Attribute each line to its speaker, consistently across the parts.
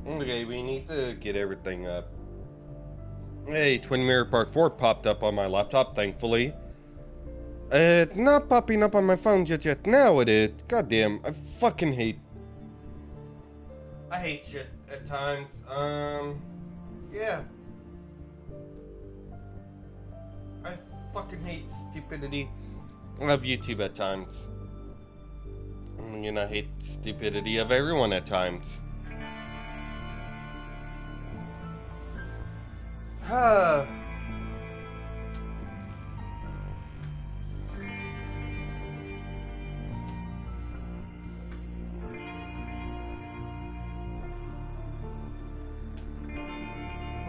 Speaker 1: Okay, we need to get everything up. Hey, Twin Mirror Part 4 popped up on my laptop, thankfully. It's not popping up on my phone just yet. Now it is. Goddamn, I fucking hate. I hate shit at times. Yeah. I fucking hate stupidity. I love YouTube at times. I hate stupidity of everyone at times. Huh.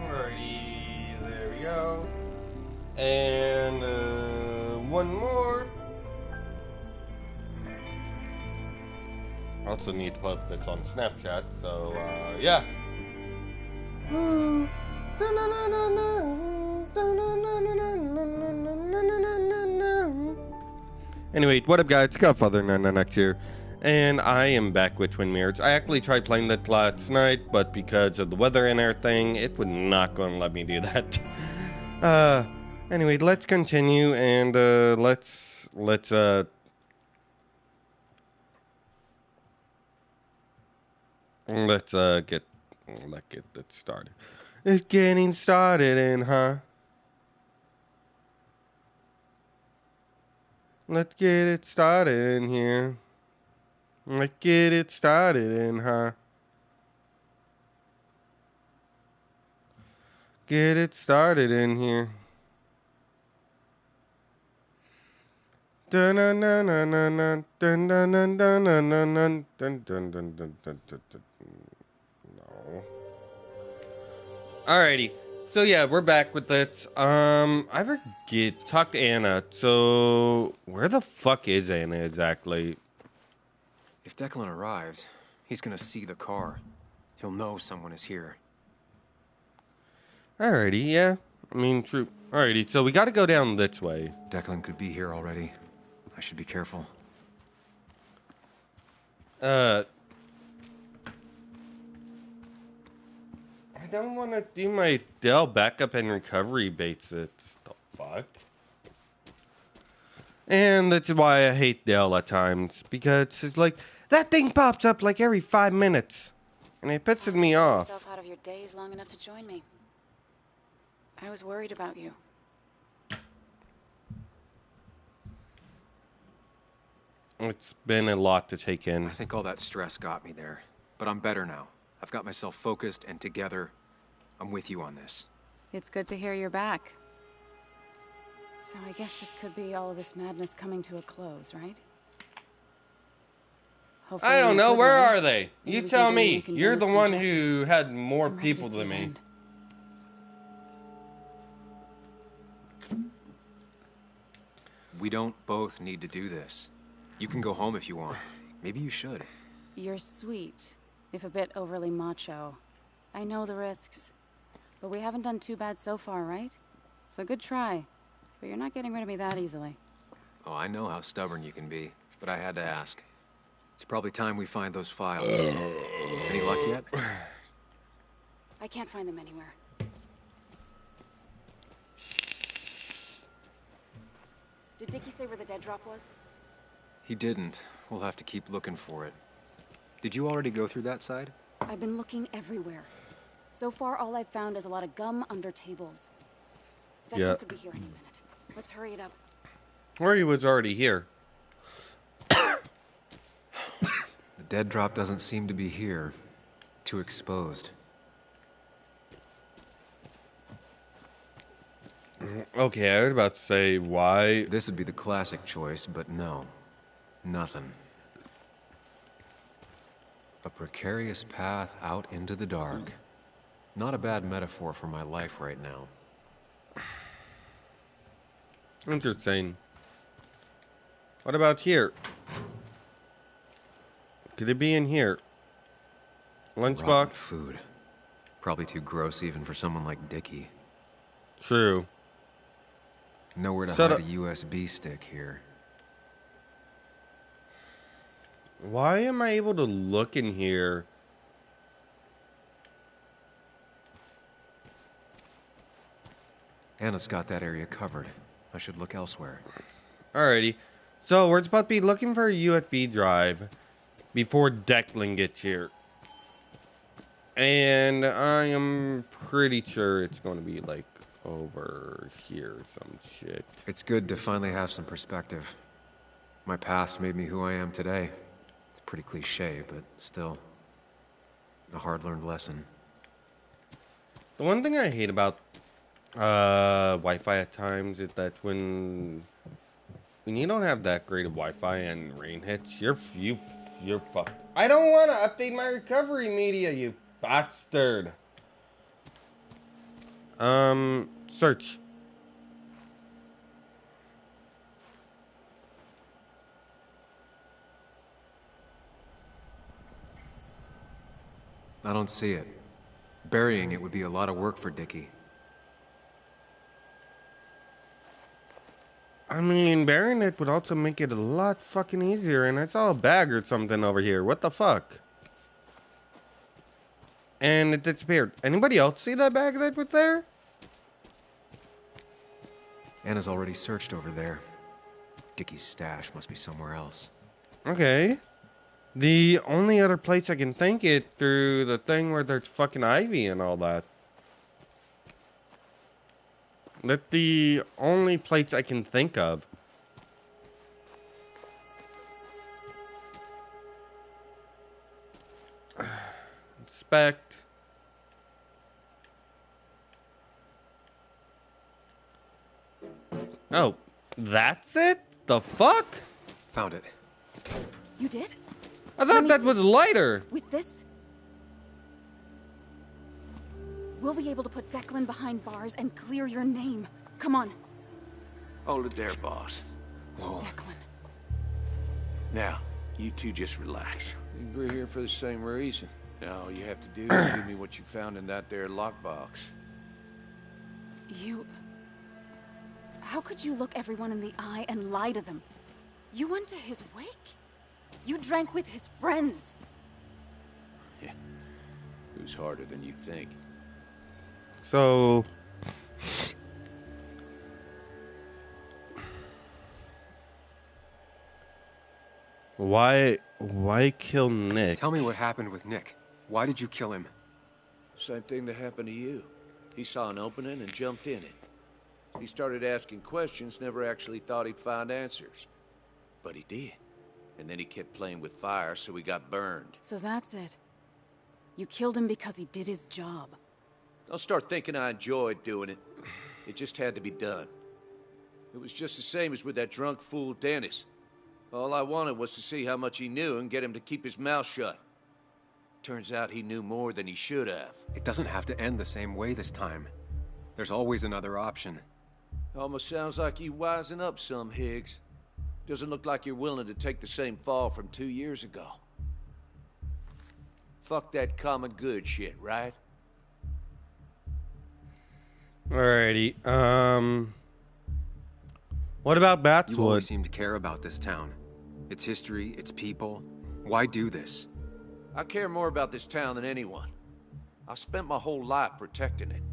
Speaker 1: Alrighty, there we go. And one more. Also need to put this on Snapchat, so yeah. Anyway, what up guys, it's Godfather 99X here, and I am back with Twin Mirrors. I actually tried playing that last night, but because of the weather and everything, it would not go and let me do that. Anyway, let's continue, and let's get it started. It's getting started, and let's get it started in here. Let's get it started in Get it started in here. Dun dun dun dun dun dun dun dun dun dun dun dun dun dun dun dun. No. Alrighty. So yeah, we're back with it. I forget. Talk to Anna. So where the fuck is Anna exactly?
Speaker 2: If Declan arrives, he's gonna see the car. He'll know someone is here.
Speaker 1: Alrighty, yeah. I mean, true. Alrighty, so we gotta go down this way.
Speaker 2: Declan could be here already. I should be careful.
Speaker 1: I don't want to do my Dell backup and recovery basis. The fuck? And that's why I hate Dell at times. Because it's like, that thing pops up like every 5 minutes. And it pisses me off.
Speaker 3: Yourself out of your days long enough to join me. I was worried about you.
Speaker 1: It's been a lot to take in.
Speaker 2: I think all that stress got me there. But I'm better now. I've got myself focused and together. I'm with you on this.
Speaker 3: It's good to hear you're back. So I guess this could be all of this madness coming to a close, right? Hopefully
Speaker 1: I don't
Speaker 3: in a
Speaker 1: know.
Speaker 3: good
Speaker 1: Where
Speaker 3: way.
Speaker 1: are they?
Speaker 3: Maybe
Speaker 1: You
Speaker 3: we
Speaker 1: tell
Speaker 3: can do
Speaker 1: me.
Speaker 3: Lincoln
Speaker 1: You're the
Speaker 3: Dennis some
Speaker 1: one
Speaker 3: justice.
Speaker 1: who had more
Speaker 3: I'm ready to
Speaker 1: people
Speaker 3: see
Speaker 1: than
Speaker 3: it
Speaker 1: me.
Speaker 3: end.
Speaker 2: We don't both need to do this. You can go home if you want. Maybe you should.
Speaker 3: You're sweet, if a bit overly macho. I know the risks. But we haven't done too bad so far, right? So good try. But you're not getting rid of me that easily.
Speaker 2: Oh, I know how stubborn you can be, but I had to ask. It's probably time we find those files. Any luck yet?
Speaker 3: I can't find them anywhere. Did Dickie say where the dead drop was?
Speaker 2: He didn't. We'll have to keep looking for it. Did you already go through that side?
Speaker 3: I've been looking everywhere. So far, all I've found is a lot of gum under tables. Declan
Speaker 1: Yeah.
Speaker 3: could be here any minute. Let's hurry it up.
Speaker 1: Or he was already here.
Speaker 2: The dead drop doesn't seem to be here. Too exposed.
Speaker 1: Okay, I was about to say why.
Speaker 2: This would be the classic choice, but no. Nothing. A precarious path out into the dark. Not a bad metaphor for my life right now.
Speaker 1: Interesting. What about here? Could it be in here?
Speaker 2: Rotten
Speaker 1: Lunchbox?
Speaker 2: food. Probably too gross even for someone like Dickie.
Speaker 1: True.
Speaker 2: Nowhere to
Speaker 1: Shut
Speaker 2: hide
Speaker 1: up.
Speaker 2: a USB stick here.
Speaker 1: Why am I able to look in here?
Speaker 2: Anna's got that area covered. I should look elsewhere.
Speaker 1: Alrighty. So we're supposed to be looking for a USB drive before Declan gets here. And I am pretty sure it's going to be like over here, some shit.
Speaker 2: It's good to finally have some perspective. My past made me who I am today. It's pretty cliche, but still, a hard-learned lesson.
Speaker 1: The one thing I hate about Wi-Fi at times is that when you don't have that great of Wi-Fi and rain hits, you're fucked. I don't want to update my recovery media, you bastard. Search.
Speaker 2: I don't see it. Burying it would be a lot of work for Dickie.
Speaker 1: I mean, burying it would also make it a lot fucking easier, and I saw a bag or something over here. What the fuck? And it disappeared. Anybody else see that bag that was there?
Speaker 2: Anna's already searched over there. Dickie's stash must be somewhere else.
Speaker 1: Okay. The only other place I can think it through the thing where there's fucking ivy and all that. That's the only place I can think of. Inspect. Oh, that's it? The fuck?
Speaker 2: Found it.
Speaker 3: You did?
Speaker 1: I
Speaker 3: Let
Speaker 1: thought
Speaker 3: me
Speaker 1: that
Speaker 3: see.
Speaker 1: was a lighter.
Speaker 3: With this? We'll be able to put Declan behind bars and clear your name. Come on,
Speaker 4: Hold it there, boss.
Speaker 3: Declan.
Speaker 4: Now, you two just relax.
Speaker 5: think we're here for the same reason. Now all you have to do is give me what you found in that there lockbox.
Speaker 3: You... How could you look everyone in the eye and lie to them? You went to his wake? You drank with his friends.
Speaker 5: Yeah. It was harder than you think.
Speaker 1: So... Why kill Nick?
Speaker 2: Tell me what happened with Nick. Why did you kill him?
Speaker 5: Same thing that happened to you. He saw an opening and jumped in it. He started asking questions, never actually thought he'd find answers. But he did. And then he kept playing with fire, so he got burned.
Speaker 3: So that's it. You killed him because he did his job.
Speaker 5: Don't start thinking I enjoyed doing it. It just had to be done. It was just the same as with that drunk fool Dennis. All I wanted was to see how much he knew and get him to keep his mouth shut. Turns out he knew more than he should have.
Speaker 2: It doesn't have to end the same way this time. There's always another option.
Speaker 5: Almost sounds like you wising up some, Higgs. Doesn't look like you're willing to take the same fall from 2 years ago. Fuck that common good shit, right?
Speaker 1: Alrighty. What about
Speaker 2: You always
Speaker 1: Batswood?
Speaker 2: seem to care about this town. Its history, its people. Why do this?
Speaker 5: I care more about this town than anyone. I spent my whole life protecting it.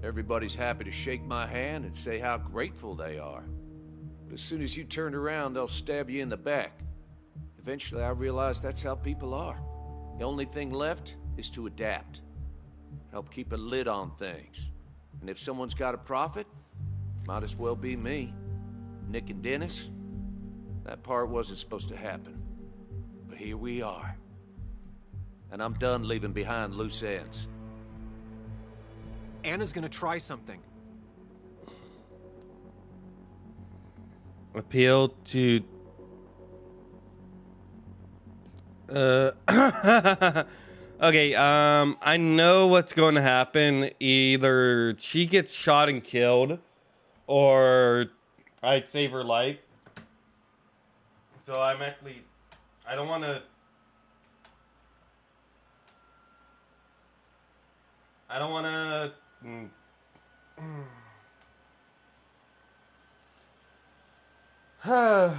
Speaker 5: Everybody's happy to shake my hand and say how grateful they are. But as soon as you turn around, they'll stab you in the back. Eventually, I realized that's how people are. The only thing left is to adapt. Help keep a lid on things. And if someone's got a profit, might as well be me. Nick and Dennis, that part wasn't supposed to happen. But here we are. And I'm done leaving behind loose ends.
Speaker 2: Anna's gonna try something.
Speaker 1: Appeal to... Okay, I know what's going to happen. Either she gets shot and killed, or I'd save her life. So I'm actually... I don't want to... I don't want to... Uh...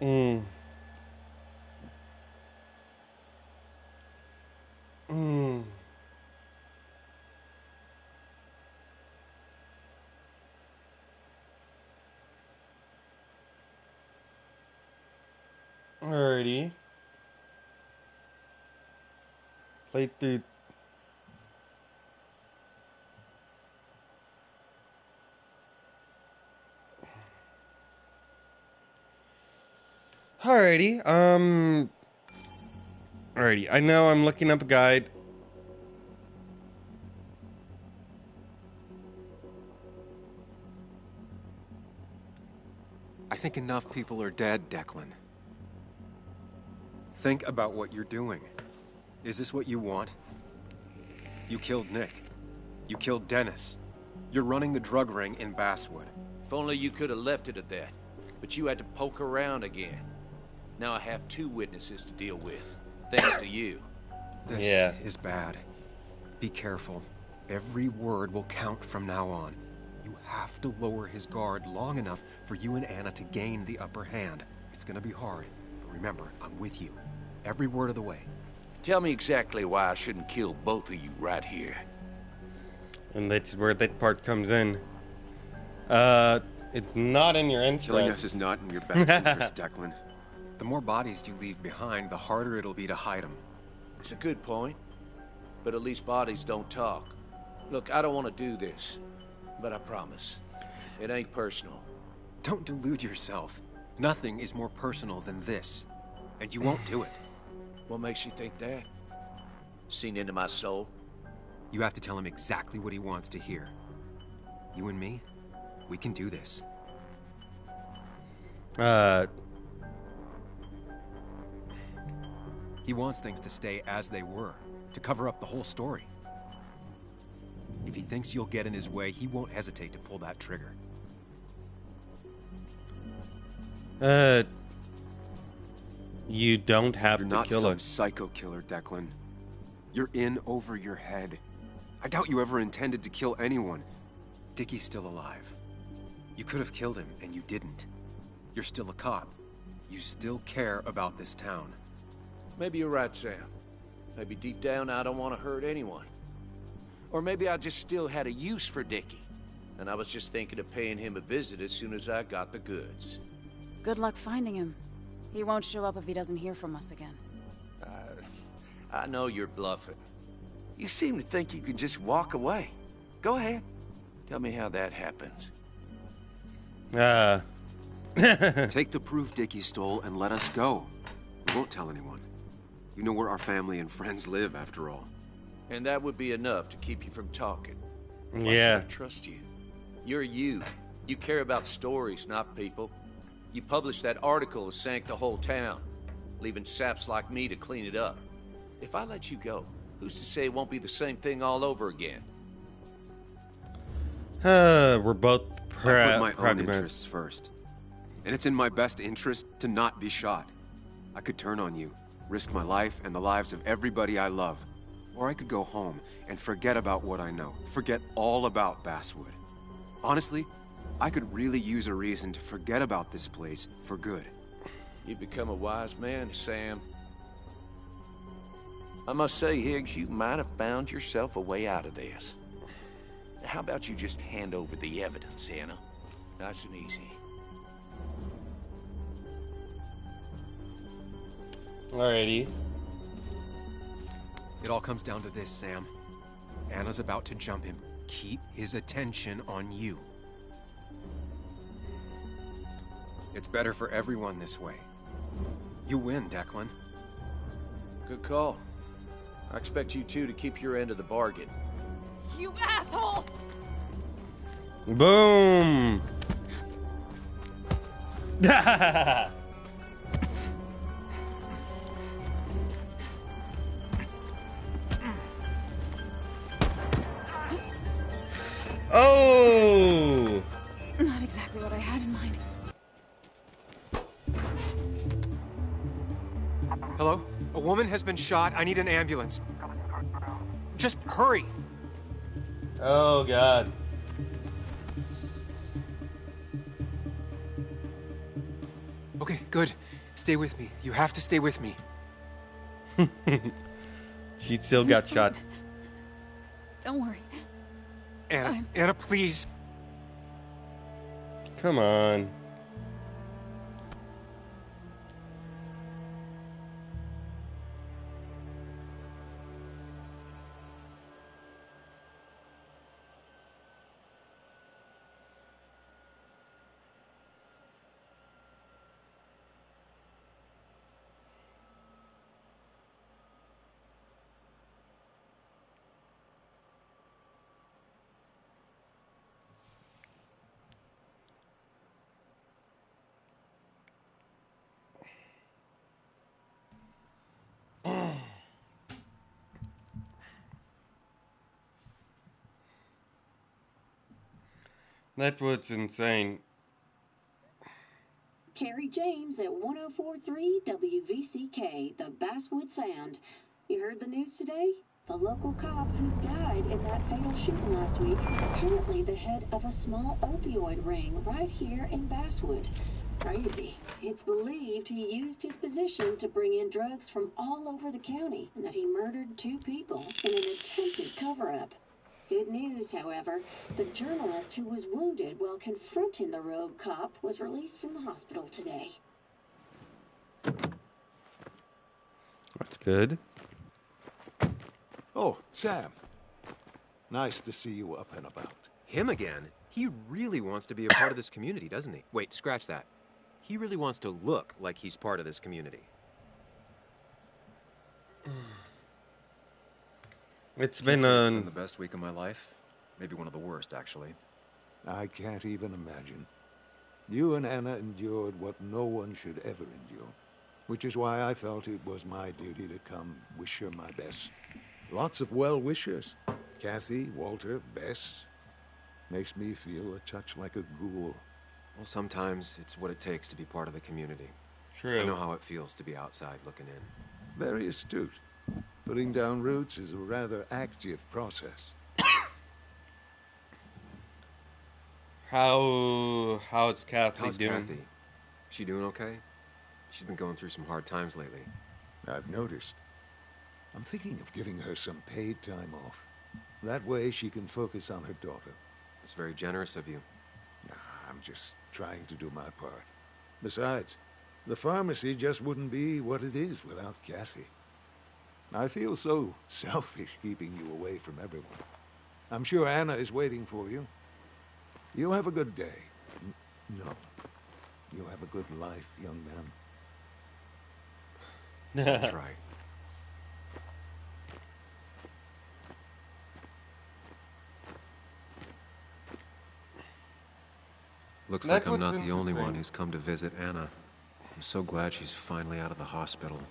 Speaker 1: Mm. Mm. Alrighty. Play through. Alrighty. Alrighty. I know I'm looking up a guide.
Speaker 2: I think enough people are dead, Declan. Think about what you're doing. Is this what you want? You killed Nick. You killed Dennis. You're running the drug ring in Basswood.
Speaker 5: If only you could have left it at that. But you had to poke around again. Now I have 2 witnesses to deal with. Thanks to you.
Speaker 2: This is bad. Be careful. Every word will count from now on. You have to lower his guard long enough for you and Anna to gain the upper hand. It's gonna be hard, but remember, I'm with you. Every word of the way.
Speaker 5: Tell me exactly why I shouldn't kill both of you right here.
Speaker 1: And that's where that part comes in. It's not in your interest.
Speaker 2: Killing us is not in your best interest, Declan. The more bodies you leave behind, the harder it'll be to hide them.
Speaker 5: It's a good point. But at least bodies don't talk. Look, I don't want to do this. But I promise. It ain't personal.
Speaker 2: Don't delude yourself. Nothing is more personal than this. And you won't do it.
Speaker 5: What makes you think that? Seen into my soul?
Speaker 2: You have to tell him exactly what he wants to hear. You and me, we can do this. He wants things to stay as they were, to cover up the whole story. If he thinks you'll get in his way, he won't hesitate to pull that trigger.
Speaker 1: You don't have to kill
Speaker 2: You're not some
Speaker 1: us.
Speaker 2: psycho killer, Declan. You're in over your head. I doubt you ever intended to kill anyone. Dickie's still alive. You could have killed him, and you didn't. You're still a cop. You still care about this town.
Speaker 5: Maybe you're right, Sam. Maybe deep down I don't want to hurt anyone. Or maybe I just still had a use for Dickie. And I was just thinking of paying him a visit as soon as I got the goods.
Speaker 3: Good luck finding him. He won't show up if he doesn't hear from us again.
Speaker 5: I know you're bluffing. You seem to think you can just walk away. Go ahead. Tell me how that happens.
Speaker 2: Take the proof Dickie stole and let us go. We won't tell anyone. You know where our family and friends live, after all.
Speaker 5: And that would be enough to keep you from talking. Why
Speaker 1: Yeah.
Speaker 5: should I trust you? You're you. You care about stories, not people. You published that article that sank the whole town, leaving saps like me to clean it up. If I let you go, who's to say it won't be the same thing all over again?
Speaker 1: We're both
Speaker 2: I
Speaker 1: proud.
Speaker 2: put my
Speaker 1: proud
Speaker 2: own
Speaker 1: to be-
Speaker 2: interests first. And it's in my best interest to not be shot. I could turn on you, risk my life and the lives of everybody I love. Or I could go home and forget about what I know. Forget all about Basswood. Honestly, I could really use a reason to forget about this place for good.
Speaker 5: You've become a wise man, Sam. I must say, Higgs, you might have found yourself a way out of this. How about you just hand over the evidence, Anna? Nice and easy.
Speaker 1: Alrighty.
Speaker 2: It all comes down to this, Sam. Anna's about to jump him. Keep his attention on you. It's better for everyone this way. You win, Declan.
Speaker 5: Good call. I expect you two to keep your end of the bargain.
Speaker 3: You asshole!
Speaker 1: Boom. Oh.
Speaker 3: fucking mind.
Speaker 6: Hello? A woman has been shot. I need an ambulance. Just hurry.
Speaker 1: Oh, God.
Speaker 6: Okay, good. Stay with me. You have to stay with me.
Speaker 1: She still got shot.
Speaker 3: Don't worry.
Speaker 6: Anna, please.
Speaker 1: Come on. That was insane.
Speaker 7: Carrie James at 1043 WVCK, the Basswood Sound. You heard the news today? The local cop who died in that fatal shooting last week is apparently the head of a small opioid ring right here in Basswood. Crazy. It's believed he used his position to bring in drugs from all over the county and that he murdered 2 people in an attempted cover-up. Good news, however, the journalist who was wounded while confronting the rogue cop was released from the hospital today.
Speaker 1: That's good.
Speaker 4: Oh, Sam. Nice to see you up and about.
Speaker 2: Him again? He really wants to be a part of this community, doesn't he? Wait, scratch that. He really wants to look like he's part of this community.
Speaker 1: It's
Speaker 2: Can't
Speaker 1: been
Speaker 2: say it's been the best week of my life. Maybe one of the worst, actually.
Speaker 4: I can't even imagine. You and Anna endured what no one should ever endure, which is why I felt it was my duty to come wish her my best. Lots of well-wishers. Kathy, Walter, Bess. Makes me feel a touch like a ghoul.
Speaker 2: Well, sometimes it's what it takes to be part of the community.
Speaker 1: true.
Speaker 2: I know how it feels to be outside looking in.
Speaker 4: Very astute. Putting down roots is a rather active process.
Speaker 1: How's Kathy
Speaker 2: How's
Speaker 1: doing?
Speaker 2: Kathy? She doing okay? She's been going through some hard times lately.
Speaker 4: I've noticed. I'm thinking of giving her some paid time off. That way she can focus on her daughter.
Speaker 2: It's very generous of you.
Speaker 4: I'm just trying to do my part. Besides, the pharmacy just wouldn't be what it is without Kathy. I feel so selfish keeping you away from everyone. I'm sure Anna is waiting for you. You have a good day. No. You have a good life, young man.
Speaker 2: That's right. Looks like I'm not the only one who's come to visit Anna. I'm so glad she's finally out of the hospital.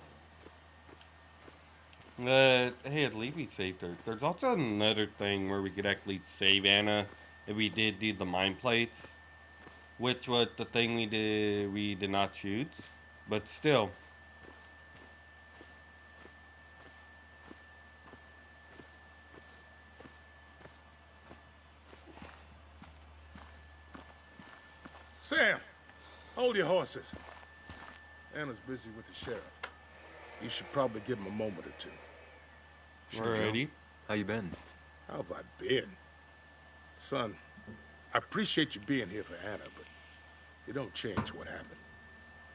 Speaker 1: Hey, at least we saved her. There's also another thing where we could actually save Anna if we did do the mind plates, which was the thing we did not shoot, but still.
Speaker 8: Sam, hold your horses. Anna's busy with the sheriff. You should probably give him a moment or two.
Speaker 1: Alrighty.
Speaker 2: How you been?
Speaker 8: How have I been? Son, I appreciate you being here for Anna, but it don't change what happened.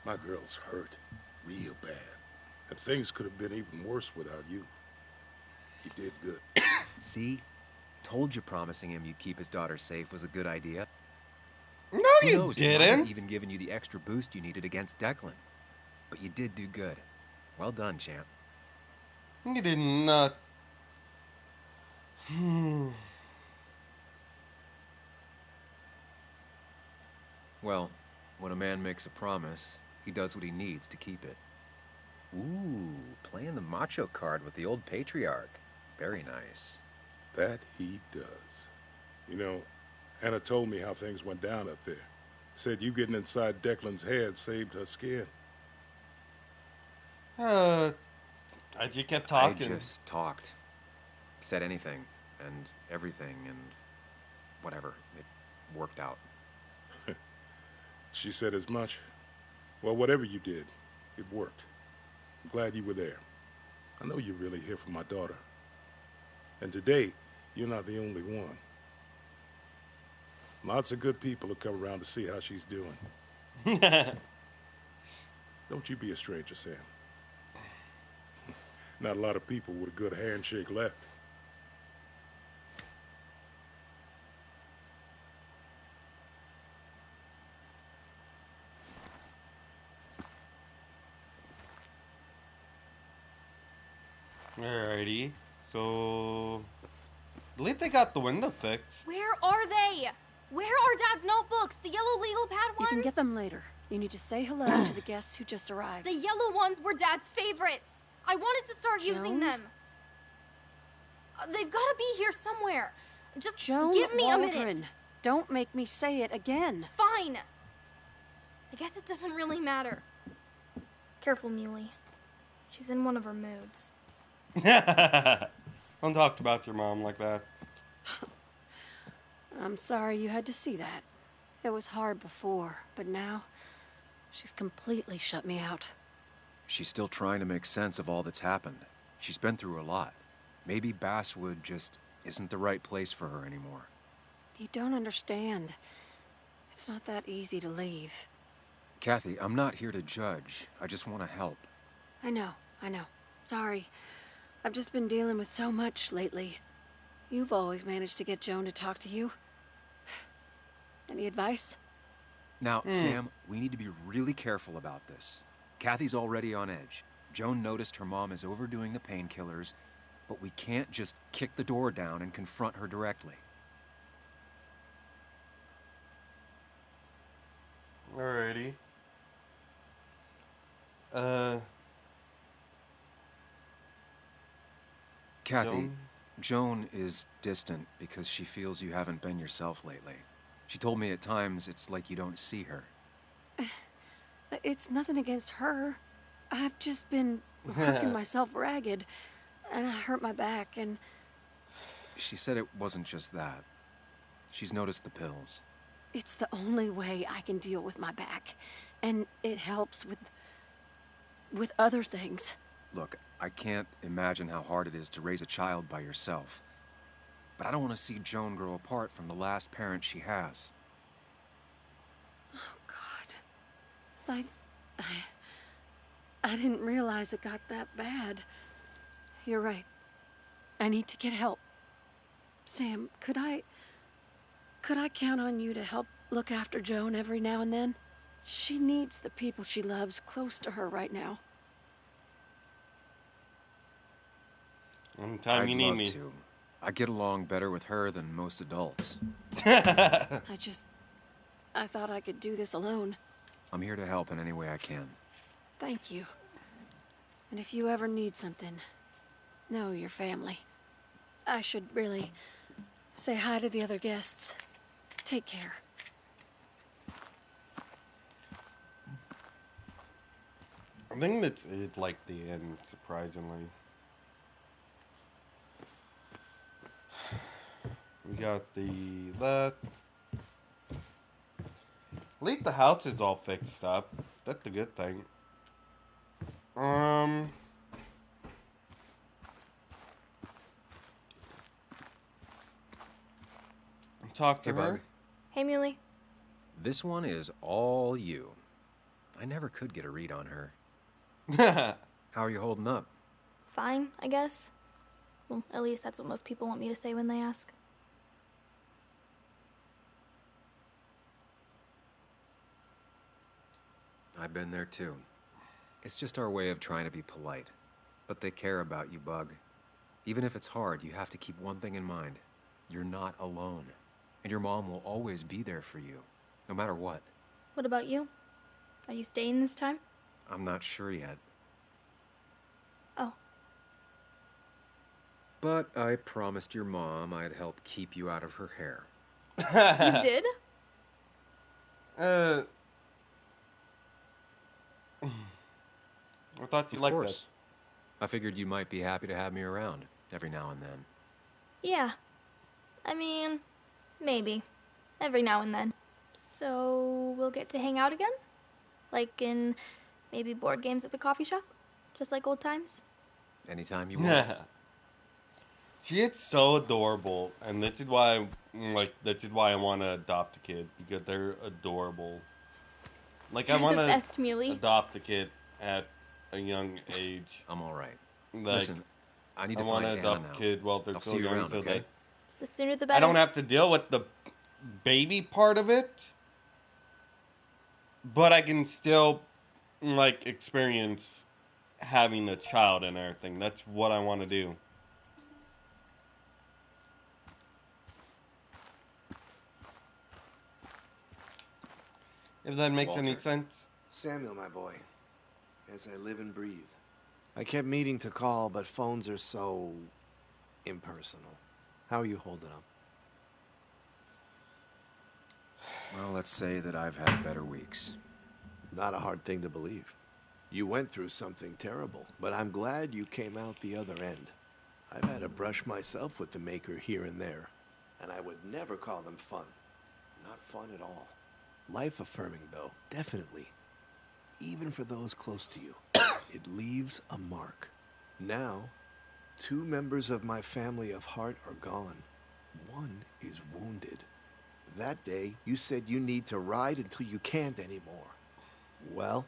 Speaker 8: My girl's hurt, real bad. And things could have been even worse without you. You did good.
Speaker 2: See? Told you promising him you'd keep his daughter safe was a good idea.
Speaker 1: No,
Speaker 2: Who
Speaker 1: you
Speaker 2: knows, he might have
Speaker 1: didn't.
Speaker 2: even given you the extra boost you needed against Declan. But you did do good. Well done, champ.
Speaker 1: You did not.
Speaker 2: Well, when a man makes a promise, he does what he needs to keep it. Ooh, playing the macho card with the old patriarch. Very nice.
Speaker 8: That he does. You know, Anna told me how things went down up there. Said you getting inside Declan's head saved her skin.
Speaker 1: I just kept talking.
Speaker 2: I just talked. Said anything and everything and whatever. It worked out.
Speaker 8: She said as much. Well, whatever you did, it worked. I'm glad you were there. I know you're really here for my daughter. And today, you're not the only one. Lots of good people will come around to see how she's doing. Don't you be a stranger, Sam. Not a lot of people with a good handshake left.
Speaker 1: Alrighty, so at least they got the window fixed.
Speaker 9: Where are they? Where are Dad's notebooks? The yellow legal pad ones?
Speaker 10: You can get them later. You need to say hello to the guests who just arrived.
Speaker 9: The yellow ones were Dad's favorites. I wanted to start using them. They've got to be here somewhere. Just give me a minute.
Speaker 10: Don't make me say it again.
Speaker 9: Fine. I guess it doesn't really matter. Careful, Muley. She's in one of her moods.
Speaker 1: Don't talk about your mom like that.
Speaker 10: I'm sorry you had to see that. It was hard before, but now she's completely shut me out.
Speaker 2: She's still trying to make sense of all that's happened. She's been through a lot. Maybe Basswood just isn't the right place for her anymore.
Speaker 10: You don't understand. It's not that easy to leave.
Speaker 2: Kathy, I'm not here to judge. I just want to help.
Speaker 10: I know. Sorry. I've just been dealing with so much lately. You've always managed to get Joan to talk to you. Any advice?
Speaker 2: Now, Sam, we need to be really careful about this. Kathy's already on edge. Joan noticed her mom is overdoing the painkillers, but we can't just kick the door down and confront her directly.
Speaker 1: Alrighty.
Speaker 2: Kathy, Joan is distant because she feels you haven't been yourself lately. She told me at times it's like you don't see her.
Speaker 10: It's nothing against her. I've just been working myself ragged, and I hurt my back, and...
Speaker 2: She said it wasn't just that. She's noticed the pills.
Speaker 10: It's the only way I can deal with my back, and it helps with other things.
Speaker 2: Look, I can't imagine how hard it is to raise a child by yourself. But I don't want to see Joan grow apart from the last parent she has.
Speaker 10: Oh, God. I didn't realize it got that bad. You're right. I need to get help. Sam, could I count on you to help look after Joan every now and then? She needs the people she loves close to her right now.
Speaker 1: Anytime you need me.
Speaker 2: To. I get along better with her than most adults.
Speaker 10: I thought I could do this alone.
Speaker 2: I'm here to help in any way I can.
Speaker 10: Thank you. And if you ever need something, know your family. I should really say hi to the other guests. Take care.
Speaker 1: I think it's like the end, surprisingly. We got that. At least the house is all fixed up. That's a good thing. Talk to her.
Speaker 2: Bug.
Speaker 9: Hey, Muley.
Speaker 2: This one is all you. I never could get a read on her. How are you holding up?
Speaker 9: Fine, I guess. Well, at least that's what most people want me to say when they ask.
Speaker 2: I've been there too. It's just our way of trying to be polite. But they care about you, Bug. Even if it's hard, you have to keep one thing in mind. You're not alone. And your mom will always be there for you, no matter what.
Speaker 9: What about you? Are you staying this time?
Speaker 2: I'm not sure yet.
Speaker 9: Oh.
Speaker 2: But I promised your mom I'd help keep you out of her hair.
Speaker 9: You did?
Speaker 1: I thought you
Speaker 2: Of
Speaker 1: liked
Speaker 2: course. I figured you might be happy to have me around every now and then.
Speaker 9: Yeah. I mean, maybe. Every now and then. So, we'll get to hang out again? Like in maybe board games at the coffee shop? Just like old times?
Speaker 2: Anytime you want.
Speaker 1: that. She is so adorable, and this is why, I want to adopt a kid, because they're adorable. Like, I
Speaker 9: You're
Speaker 1: want
Speaker 9: the
Speaker 1: to
Speaker 9: best, Muley.
Speaker 1: adopt a kid at a young age.
Speaker 2: I'm all right.
Speaker 1: Like,
Speaker 2: Listen, I need to
Speaker 1: want
Speaker 2: find
Speaker 1: to
Speaker 2: Anna
Speaker 1: adopt
Speaker 2: now.
Speaker 1: a kid while they're
Speaker 2: I'll
Speaker 1: still
Speaker 2: see you
Speaker 1: young,
Speaker 2: around,
Speaker 1: so
Speaker 2: okay?
Speaker 9: The sooner the better.
Speaker 1: I don't have to deal with the baby part of it, but I can still, like, experience having a child and everything. That's what I want to do. If that makes any
Speaker 11: Walter.
Speaker 1: sense.
Speaker 11: Samuel, my boy, as I live and breathe. I kept meaning to call, but phones are so impersonal. How are you holding up?
Speaker 2: Well, let's say that I've had better weeks.
Speaker 11: Not a hard thing to believe. You went through something terrible, but I'm glad you came out the other end. I've had a brush myself with the Maker here and there, and I would never call them fun. Not fun at all. Life-affirming, though, definitely. Even for those close to you, it leaves a mark. Now, 2 members of my family of heart are gone. One is wounded. That day, you said you need to ride until you can't anymore. Well,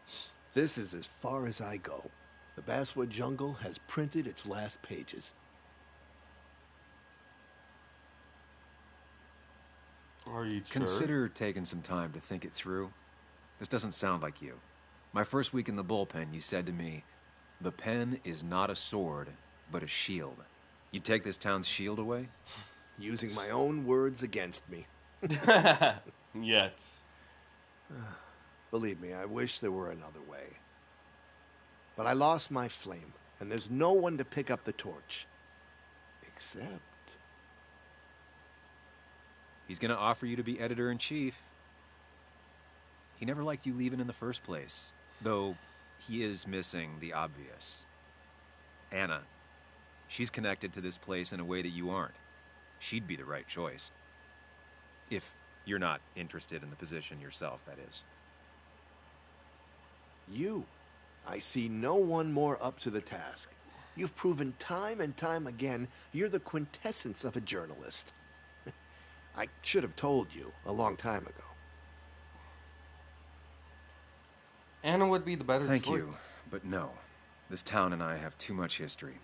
Speaker 11: this is as far as I go. The Basswood Jungle has printed its last pages.
Speaker 1: Are you sure?
Speaker 2: Consider taking some time to think it through. This doesn't sound like you. My first week in the bullpen, you said to me, "The pen is not a sword, but a shield." You take this town's shield away?
Speaker 11: Using my own words against me.
Speaker 1: Yes.
Speaker 11: Believe me, I wish there were another way. But I lost my flame, and there's no one to pick up the torch. Except...
Speaker 2: He's gonna offer you to be editor-in-chief. He never liked you leaving in the first place, though he is missing the obvious. Anna. She's connected to this place in a way that you aren't. She'd be the right choice. If you're not interested in the position yourself, that is.
Speaker 11: You. I see no one more up to the task. You've proven time and time again you're the quintessence of a journalist. I should have told you a long time ago.
Speaker 1: Anna would be the better
Speaker 2: Thank
Speaker 1: choice.
Speaker 2: you, but no. This town and I have too much history.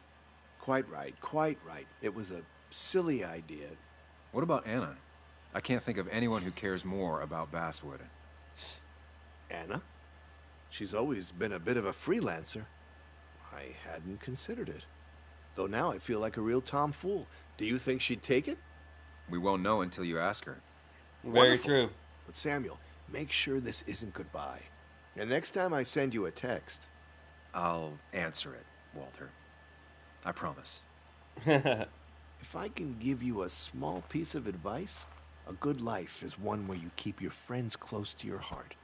Speaker 11: Quite right, quite right. It was a silly idea.
Speaker 2: What about Anna? I can't think of anyone who cares more about Basswood.
Speaker 11: Anna? She's always been a bit of a freelancer. I hadn't considered it. Though now I feel like a real tomfool. Do you think she'd take it?
Speaker 2: We won't know until you ask her.
Speaker 1: Very
Speaker 11: Wonderful.
Speaker 1: true.
Speaker 11: But Samuel, make sure this isn't goodbye. And next time I send you a text...
Speaker 2: I'll answer it, Walter. I promise.
Speaker 11: If I can give you a small piece of advice, a good life is one where you keep your friends close to your heart.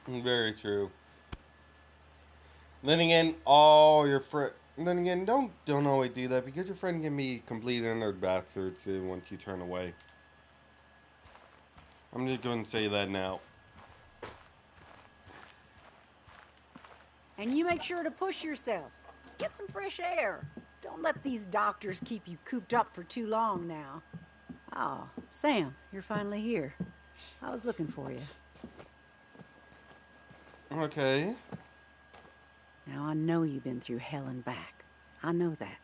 Speaker 1: Very true. Then again, all your friends... Then again, don't always do that, because your friend can be complete and utter bastards once you turn away. I'm just going to say that now.
Speaker 12: And you make sure to push yourself. Get some fresh air. Don't let these doctors keep you cooped up for too long now. Oh, Sam, you're finally here. I was looking for you.
Speaker 1: Okay.
Speaker 12: Now, I know you've been through hell and back. I know that.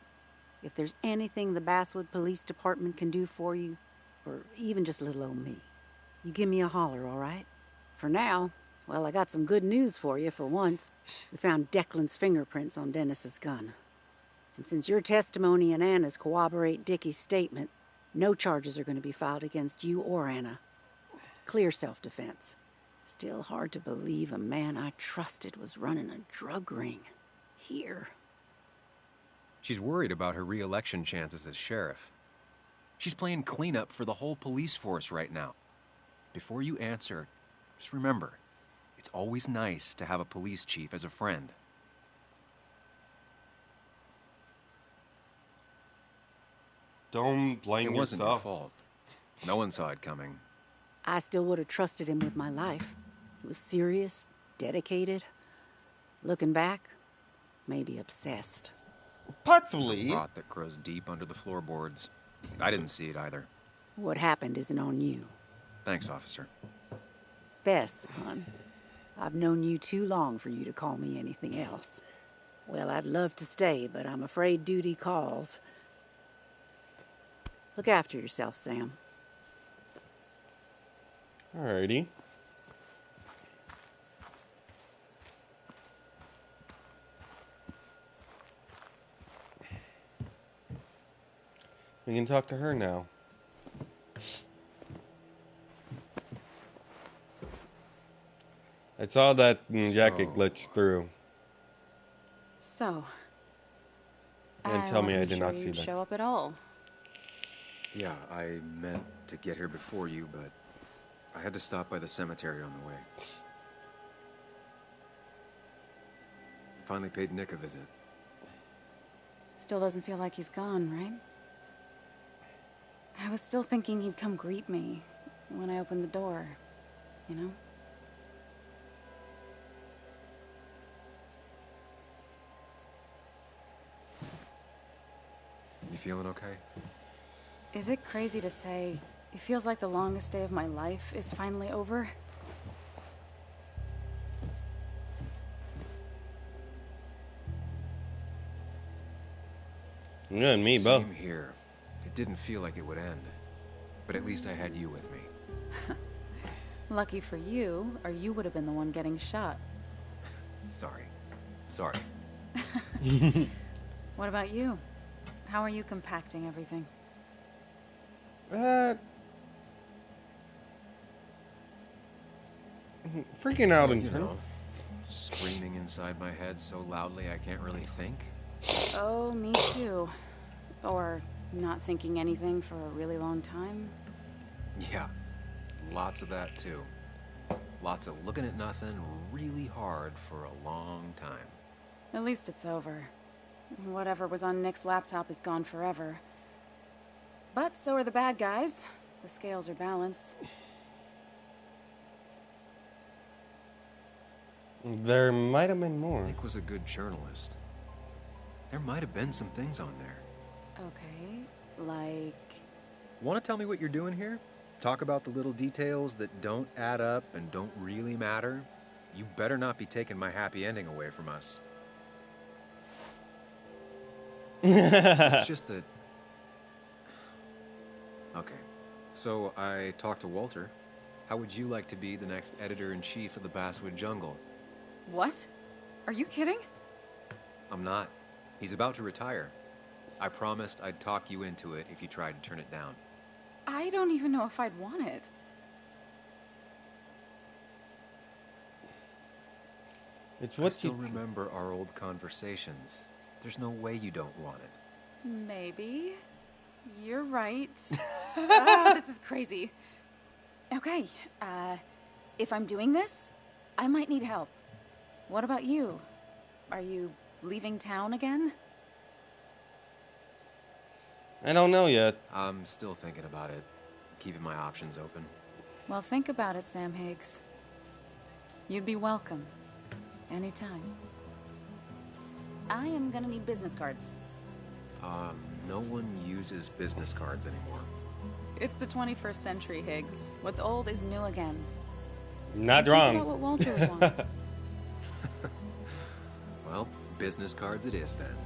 Speaker 12: If there's anything the Basswood Police Department can do for you, or even just little old me, you give me a holler, all right? For now, well, I got some good news for you for once. We found Declan's fingerprints on Dennis's gun. And since your testimony and Anna's corroborate Dickie's statement, no charges are going to be filed against you or Anna. It's clear self-defense. Still hard to believe a man I trusted was running a drug ring. Here.
Speaker 2: She's worried about her re-election chances as sheriff. She's playing cleanup for the whole police force right now. before you answer, just remember, it's always nice to have a police chief as a friend.
Speaker 1: Don't blame
Speaker 2: It wasn't your
Speaker 1: yourself.
Speaker 2: fault. No one saw it coming.
Speaker 12: I still would have trusted him with my life. He was serious, dedicated. Looking back, maybe obsessed.
Speaker 1: Possibly.
Speaker 2: It's a rot that grows deep under the floorboards. I didn't see it either.
Speaker 12: What happened isn't on you.
Speaker 2: Thanks, officer.
Speaker 12: Bess, hon, I've known you too long for you to call me anything else. Well, I'd love to stay, but I'm afraid duty calls. Look after yourself, Sam.
Speaker 1: Alrighty. We can talk to her now. I saw that jacket glitch through.
Speaker 3: So,
Speaker 1: And tell me I
Speaker 3: wasn't
Speaker 1: did
Speaker 3: sure
Speaker 1: not see
Speaker 3: you'd
Speaker 1: that.
Speaker 3: show up at all.
Speaker 2: Yeah, I meant to get here before you, but I had to stop by the cemetery on the way. Finally paid Nick a visit.
Speaker 3: Still doesn't feel like he's gone, right? I was still thinking he'd come greet me when I opened the door, you know?
Speaker 2: You feeling okay?
Speaker 3: Is it crazy to say it feels like the longest day of my life is finally over?
Speaker 1: You and me both.
Speaker 2: Same here. It didn't feel like it would end. But at least I had you with me.
Speaker 3: Lucky for you, or you would have been the one getting shot.
Speaker 2: Sorry. Sorry.
Speaker 3: What about you? How are you compacting everything?
Speaker 1: Freaking out
Speaker 2: Well,
Speaker 1: in
Speaker 2: you
Speaker 1: turn.
Speaker 2: know, screaming inside my head so loudly I can't really think.
Speaker 3: Oh, me too. Or not thinking anything for a really long time.
Speaker 2: Yeah, lots of that too. Lots of looking at nothing really hard for a long time.
Speaker 3: At least it's over. Whatever was on Nick's laptop is gone forever. But so are the bad guys. The scales are balanced.
Speaker 1: There might have been more.
Speaker 2: Nick was a good journalist. There might have been some things on there.
Speaker 3: Okay, like...
Speaker 2: Want to tell me what you're doing here? Talk about the little details that don't add up and don't really matter? You better not be taking my happy ending away from us. It's just that... Okay, so I talked to Walter. How would you like to be the next editor-in-chief of the Basswood Jungle?
Speaker 3: What? Are you kidding?
Speaker 2: I'm not. He's about to retire. I promised I'd talk you into it if you tried to turn it down.
Speaker 3: I don't even know if I'd want it.
Speaker 1: It's
Speaker 2: I
Speaker 1: what
Speaker 2: still
Speaker 1: you...
Speaker 2: remember our old conversations. There's no way you don't want it.
Speaker 3: Maybe. You're right. Ah, this is crazy. Okay, if I'm doing this, I might need help. What about you? Are you leaving town again?
Speaker 1: I don't know yet.
Speaker 2: I'm still thinking about it. Keeping my options open.
Speaker 3: Well, think about it, Sam Higgs. You'd be welcome. Anytime. I am gonna need business cards.
Speaker 2: No one uses business cards anymore.
Speaker 3: It's the 21st century, Higgs. What's old is new again.
Speaker 1: Not
Speaker 3: Think
Speaker 1: wrong.
Speaker 3: about what Walter would want.
Speaker 2: Well, business cards it is then.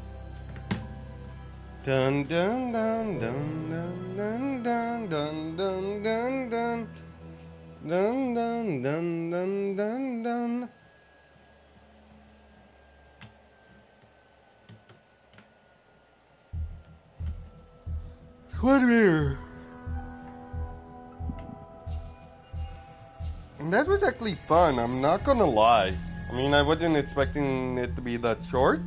Speaker 1: Dun dun dun dun dun dun dun dun dun dun dun dun dun dun dun dun. What here? That was actually fun, I'm not gonna lie. I mean, I wasn't expecting it to be that short.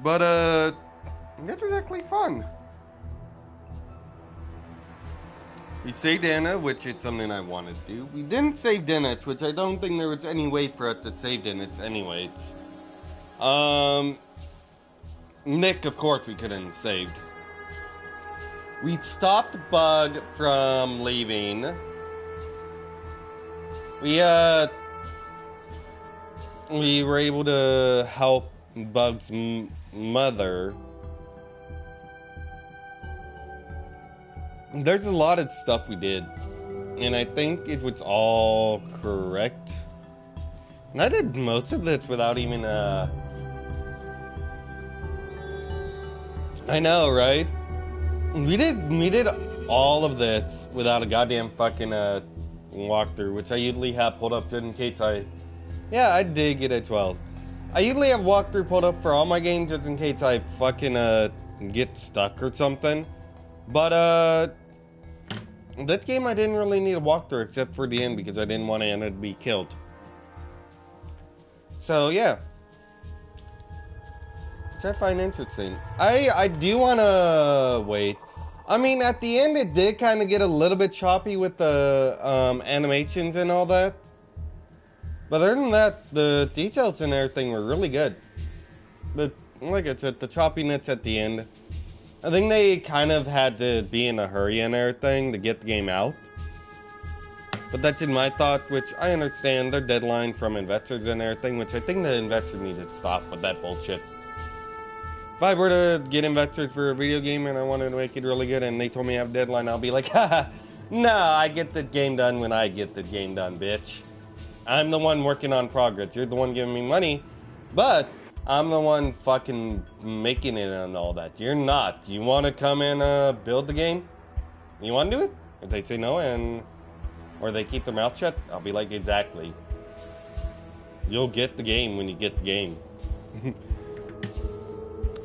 Speaker 1: But, that was actually fun. We saved Anna, which is something I wanted to do. We didn't save Dennis, which I don't think there was any way for us to save Dennis anyways. Nick, of course, we couldn't have saved. We stopped Bug from leaving. We were able to help Bug's mother. There's a lot of stuff we did, and I think it was all correct. And I did most of this without even, I know, right? We did all of this without a goddamn fucking, walkthrough, which I usually have pulled up just in case I did get a 12. I usually have walkthrough pulled up for all my games just in case I fucking, get stuck or something. But, that game I didn't really need a walkthrough except for the end because I didn't want Anna to be killed. So, yeah. Which I find interesting. I do want to wait. I mean, at the end it did kind of get a little bit choppy with the animations and all that. But other than that, the details and everything were really good. But, like I said, the choppiness at the end. I think they kind of had to be in a hurry and everything to get the game out. But that's in my thought, which I understand their deadline from investors and everything, which I think the investors need to stop with that bullshit. If I were to get investors for a video game and I wanted to make it really good and they told me I have a deadline, I'll be like, haha, no, I get the game done when I get the game done, bitch. I'm the one working on progress. You're the one giving me money, but I'm the one fucking making it and all that. You're not. You want to come and build the game? You want to do it? If they say no or they keep their mouth shut, I'll be like, exactly. You'll get the game when you get the game.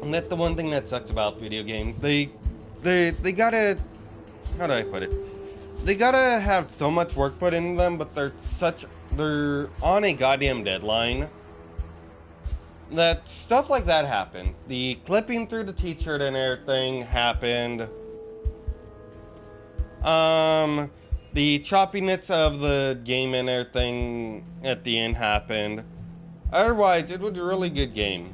Speaker 1: And that's the one thing that sucks about video games. They gotta, how do I put it? They gotta have so much work put into them, but they're on a goddamn deadline. That stuff like that happened. The clipping through the t-shirt and everything happened. The choppiness of the game and everything at the end happened. Otherwise, it was a really good game.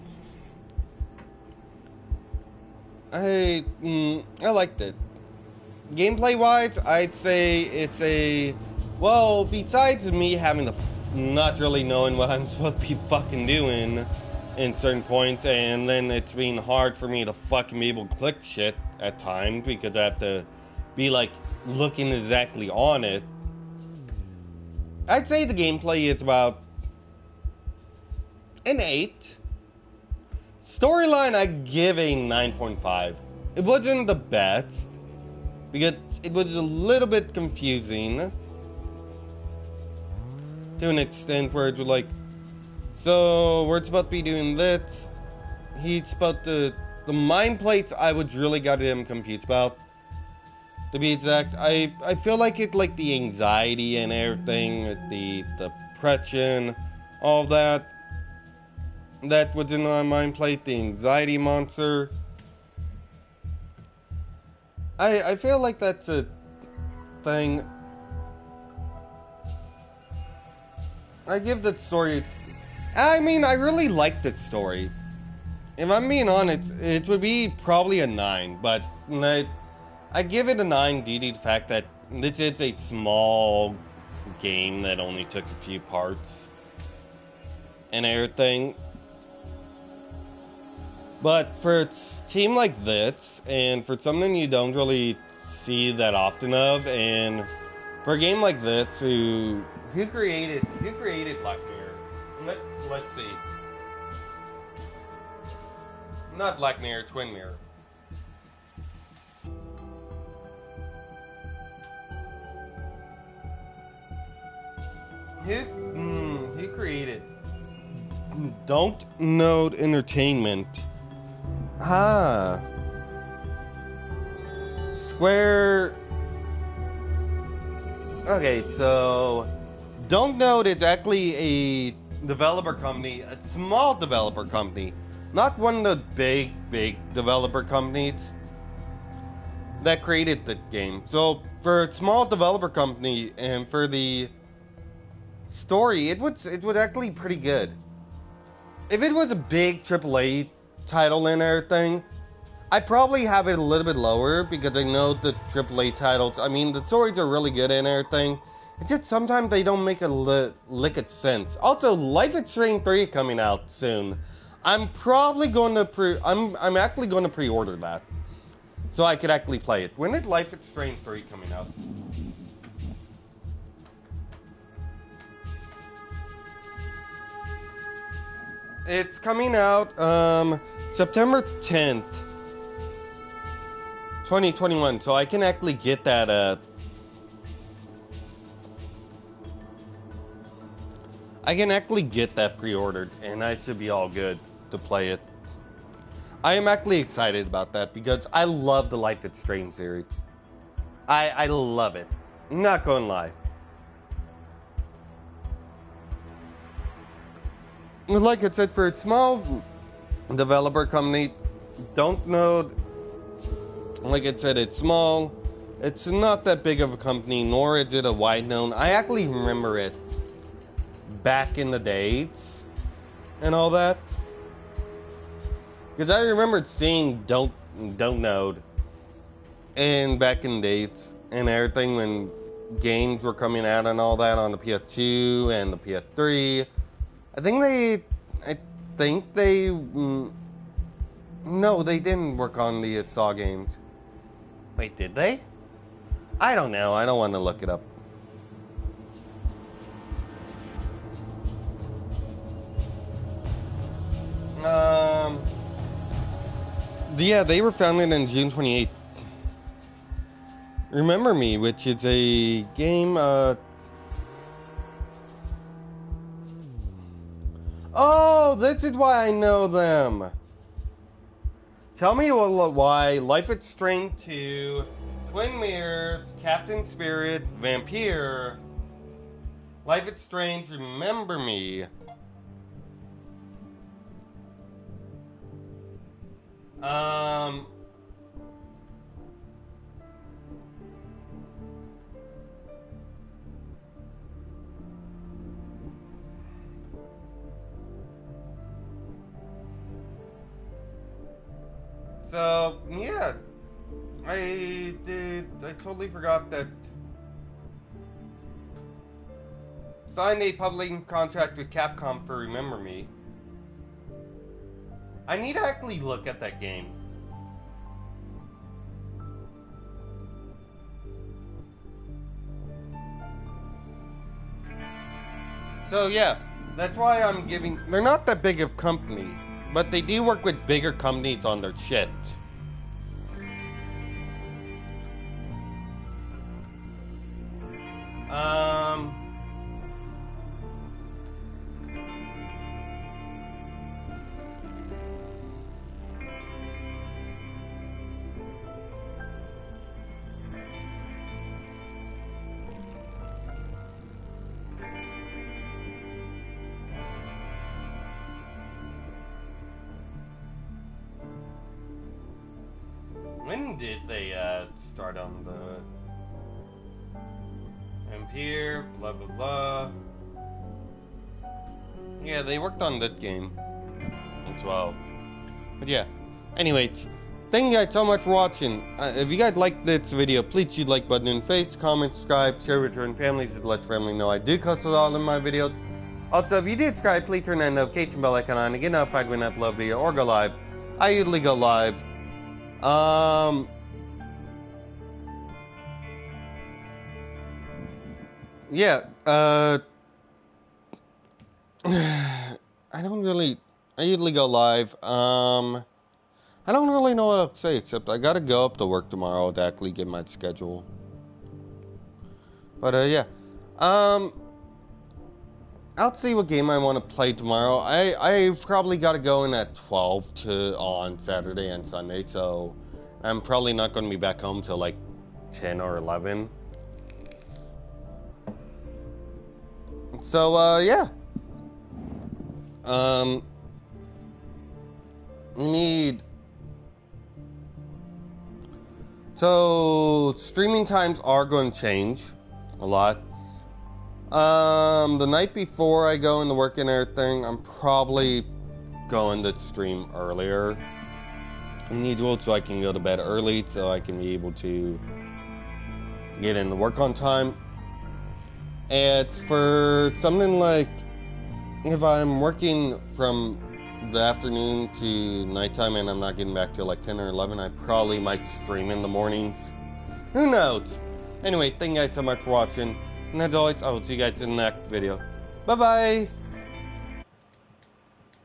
Speaker 1: I liked it. Gameplay-wise, I'd say it's a... Well, besides me having to not really knowing what I'm supposed to be fucking doing in certain points, and then it's been hard for me to fucking be able to click shit at times because I have to be like looking exactly on it. I'd say the gameplay is about an 8. Storyline, I give a 9.5. It wasn't the best because it was a little bit confusing to an extent where it's like, so we're supposed to be doing this. He's supposed to... The mind plates I was really goddamn confused about. To be exact, I feel like it, like the anxiety and everything, the depression, all that. That was in my mind plate, the anxiety monster. I feel like that's a thing. I give that story... I mean, I really like that story. If I'm being honest, it would be probably a 9, but I give it a 9 due to the fact that this is a small game that only took a few parts and everything. But for a team like this, and for something you don't really see that often of, and for a game like this, who created Black Mirror? Let's see. Not Black Mirror, Twin Mirror. Who created Don't Node Entertainment? Square... Okay, so... Don't Node is actually a developer company, a small developer company. Not one of the big developer companies. that created the game. So for a small developer company and for the story, it would actually pretty good. If it was a big AAA title and everything, I'd probably have it a little bit lower because I know the AAA titles, I mean, the stories are really good and everything. It's just sometimes they don't make a lick of sense. Also, Life is Strange 3 coming out soon. I'm probably going to I'm actually going to pre-order that so I could actually play it. When is Life is Strange 3 coming out? It's coming out September 10th, 2021. So I can actually get that I can actually get that pre-ordered, and I should be all good to play it. I am actually excited about that because I love the Life is Strange series. I love it. I'm not gonna lie. Like I said, for a small developer company, don't know. Like I said, it's small. It's not that big of a company, nor is it a wide known. I actually remember it back in the days and all that, because I remembered seeing Don't Node and back in the days and everything when games were coming out and all that on the PS2 and the PS3. I think they no, they didn't work on the Saw games. Wait, did they? I don't know. I don't want to look it up. Yeah, they were founded on June 28th. Remember Me, which is a game, Oh, this is why I know them. Tell me why Life is Strange 2, Twin Mirrors, Captain Spirit, Vampire, Life is Strange, Remember Me. So, yeah, I totally forgot that. Signed a publishing contract with Capcom for Remember Me. I need to actually look at that game. So yeah, that's why I'm giving... They're not that big of company, but they do work with bigger companies on their shit. When did they start on the Vampire, blah blah blah? Yeah, they worked on that game as well. But yeah, anyways, thank you guys so much for watching. If you guys liked this video, please hit the like button in face, comment, subscribe, share with your families to let your family know I do post all of my videos. Also, if you did subscribe, please turn that notification bell icon on to get notified when I upload a video or go live. I usually go live. Yeah, I usually go live. I don't really know what to say, except I gotta go up to work tomorrow to actually get my schedule. But, yeah. I'll see what game I want to play tomorrow. I probably gotta go in at 12 on Saturday and Sunday, so I'm probably not gonna be back home till like 10 or 11. So, yeah. So, streaming times are going to change a lot. The night before I go into work and everything, I'm probably going to stream earlier than usual so I can go to bed early so I can be able to get into work on time. It's for something like if I'm working from the afternoon to nighttime and I'm not getting back till like 10 or 11, I probably might stream in the mornings. Who knows? Anyway, thank you guys so much for watching. And as always, I will see you guys in the next video. Bye-bye!